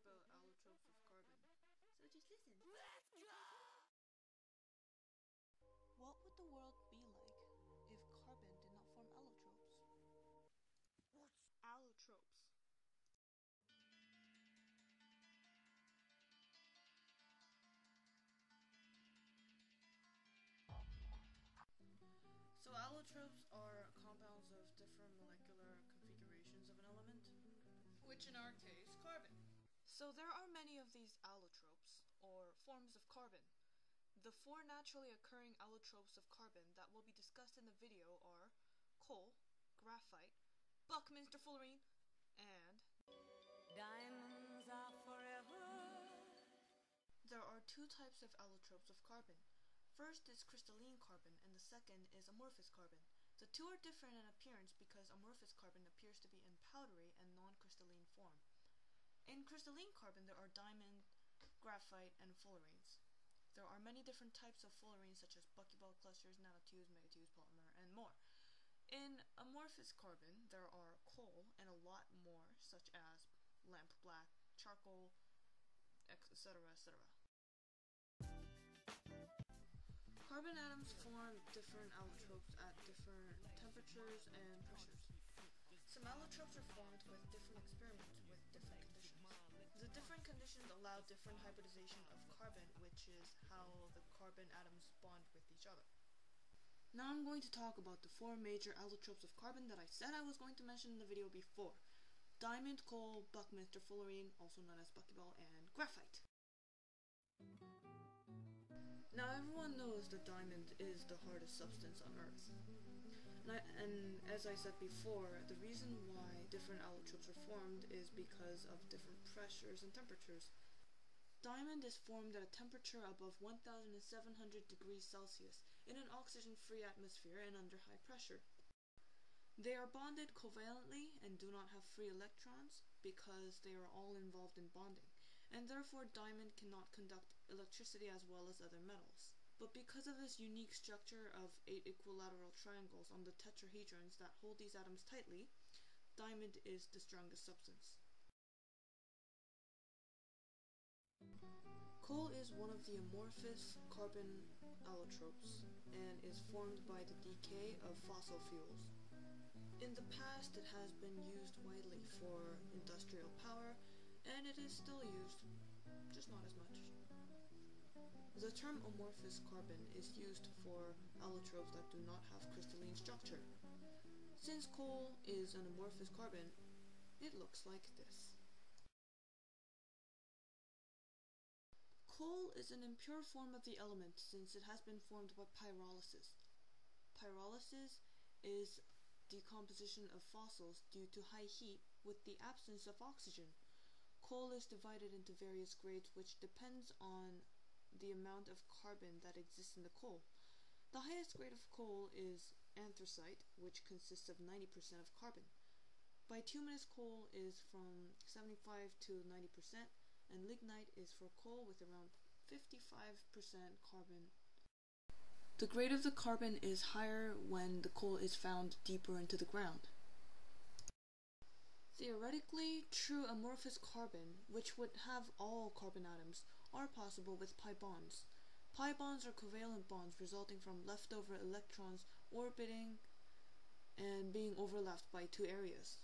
about allotropes of carbon. So just listen. What would the world be like if carbon did not form allotropes? Allotropes. So allotropes are compounds of different molecular configurations of an element, which in our case, carbon. So there are many of these allotropes, or forms of carbon. The four naturally occurring allotropes of carbon that will be discussed in the video are coal, graphite, Buckminster fullerene, and diamonds are forever. There are two types of allotropes of carbon. First is crystalline carbon, and the second is amorphous carbon. The two are different in appearance because amorphous carbon appears to be in powdery and non-crystalline form. In crystalline carbon there are diamond, graphite, and fullerenes. There are many different types of fullerenes such as buckyball clusters, nanotubes, megatubes, polymer, and more. In amorphous carbon there are coal and a lot more such as lamp black, charcoal, etc., etc. Carbon atoms form different allotropes at different temperatures and pressures. Some allotropes are formed with different experiments with different conditions. The different conditions allow different hybridization of carbon, which is how the carbon atoms bond with each other. Now I'm going to talk about the four major allotropes of carbon that I said I was going to mention in the video before. Diamond, coal, Buckminster fullerene, also known as buckyball, and graphite. Now everyone knows that diamond is the hardest substance on Earth. And as I said before, the reason why different allotropes are formed is because of different pressures and temperatures. Diamond is formed at a temperature above 1700 degrees Celsius in an oxygen-free atmosphere and under high pressure. They are bonded covalently and do not have free electrons because they are all involved in bonding, and therefore diamond cannot conduct electricity as well as other metals. But because of this unique structure of 8 equilateral triangles on the tetrahedrons that hold these atoms tightly, diamond is the strongest substance. Coal is one of the amorphous carbon allotropes and is formed by the decay of fossil fuels. In the past, it has been used widely for industrial power, and it is still used, just not as much. The term amorphous carbon is used for allotropes that do not have crystalline structure. Since coal is an amorphous carbon, it looks like this. Coal is an impure form of the element since it has been formed by pyrolysis. Pyrolysis is decomposition of fossils due to high heat with the absence of oxygen. Coal is divided into various grades which depends on the amount of carbon that exists in the coal. The highest grade of coal is anthracite, which consists of 90% of carbon. Bituminous coal is from 75 to 90%, and lignite is for coal with around 55% carbon. The grade of the carbon is higher when the coal is found deeper into the ground. Theoretically, true amorphous carbon, which would have all carbon atoms, are possible with pi bonds. Pi bonds are covalent bonds resulting from leftover electrons orbiting and being overlapped by two areas.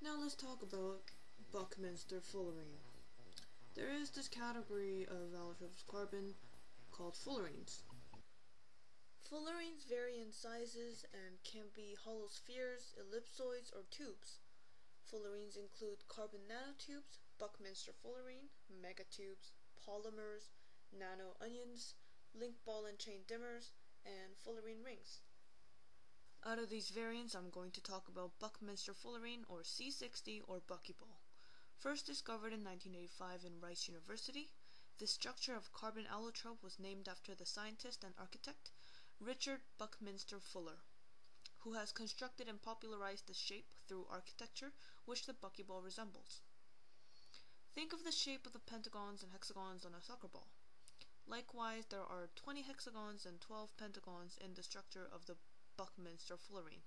Now let's talk about Buckminster fullerene. There is this category of allotropes of carbon called fullerenes. Fullerenes vary in sizes and can be hollow spheres, ellipsoids, or tubes. Fullerenes include carbon nanotubes, Buckminster fullerene, megatubes, polymers, nano onions, link ball and chain dimmers, and fullerene rings. Out of these variants, I'm going to talk about Buckminster fullerene, or C60, or buckyball. First discovered in 1985 in Rice University, this structure of carbon allotrope was named after the scientist and architect Richard Buckminster Fuller, who has constructed and popularized the shape through architecture which the buckyball resembles. Think of the shape of the pentagons and hexagons on a soccer ball. Likewise, there are 20 hexagons and 12 pentagons in the structure of the Buckminster fullerene.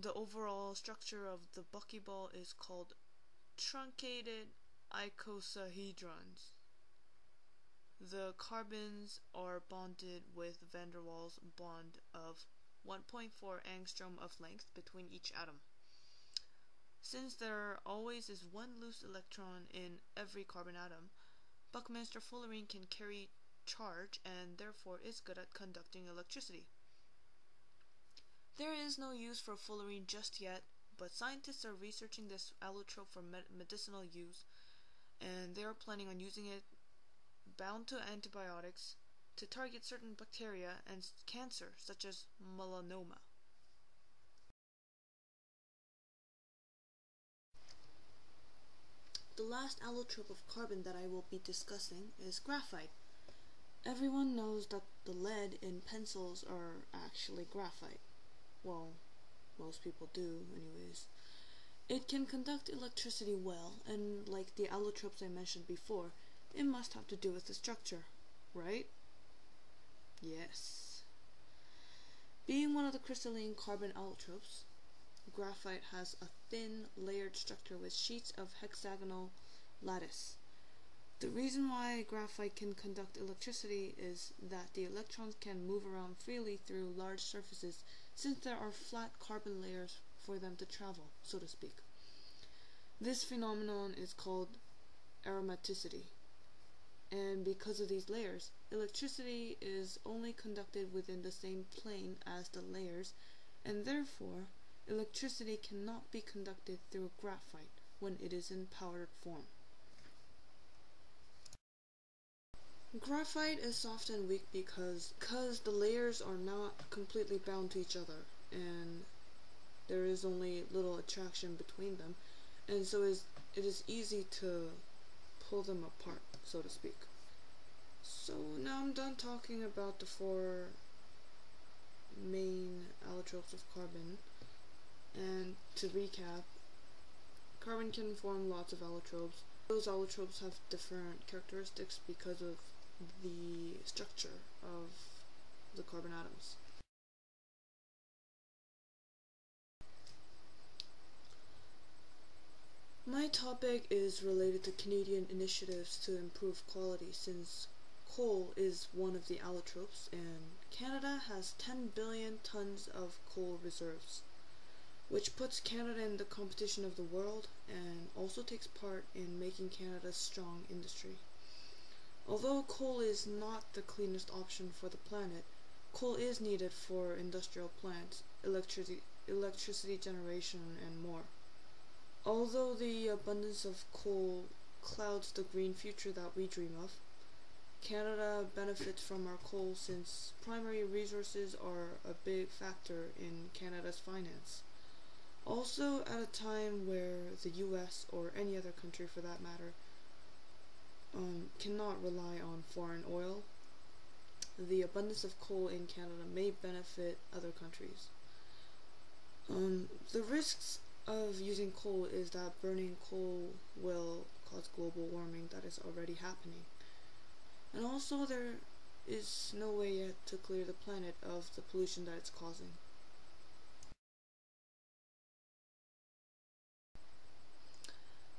The overall structure of the buckyball is called truncated icosahedrons. The carbons are bonded with van der Waals bond of 1.4 angstrom of length between each atom. Since there always is one loose electron in every carbon atom, Buckminster fullerene can carry charge and therefore is good at conducting electricity. There is no use for fullerene just yet, but scientists are researching this allotrope for medicinal use, and they are planning on using it bound to antibiotics to target certain bacteria and cancer such as melanoma. The last allotrope of carbon that I will be discussing is graphite. Everyone knows that the lead in pencils are actually graphite. Well, most people do anyways. It can conduct electricity well, and like the allotropes I mentioned before, it must have to do with the structure, right? Yes. Being one of the crystalline carbon allotropes, graphite has a thin, layered structure with sheets of hexagonal lattice. The reason why graphite can conduct electricity is that the electrons can move around freely through large surfaces since there are flat carbon layers for them to travel, so to speak. This phenomenon is called aromaticity. And because of these layers, electricity is only conducted within the same plane as the layers, and therefore electricity cannot be conducted through graphite when it is in powdered form. Graphite is soft and weak because the layers are not completely bound to each other, and there is only little attraction between them, and so it is easy to pull them apart, so to speak. So now I'm done talking about the four main allotropes of carbon, and to recap, carbon can form lots of allotropes. Those allotropes have different characteristics because of the structure of the carbon atoms. My topic is related to Canadian initiatives to improve quality, since coal is one of the allotropes and Canada has 10 billion tons of coal reserves, which puts Canada in the competition of the world and also takes part in making Canada a strong industry. Although coal is not the cleanest option for the planet, coal is needed for industrial plants, electricity generation, and more. Although the abundance of coal clouds the green future that we dream of, Canada benefits from our coal since primary resources are a big factor in Canada's finance. Also, at a time where the US, or any other country for that matter, cannot rely on foreign oil, the abundance of coal in Canada may benefit other countries. The risks of using coal is that burning coal will cause global warming that is already happening. And also there is no way yet to clear the planet of the pollution that it's causing.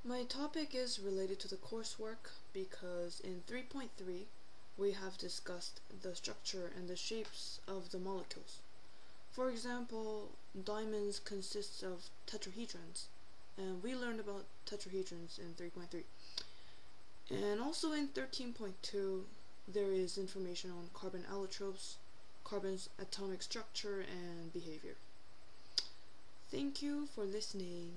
My topic is related to the coursework because in 3.3 we have discussed the structure and the shapes of the molecules. For example, diamonds consist of tetrahedrons, and we learned about tetrahedrons in 3.3. And also in 13.2 there is information on carbon allotropes, carbon's atomic structure and behavior. Thank you for listening.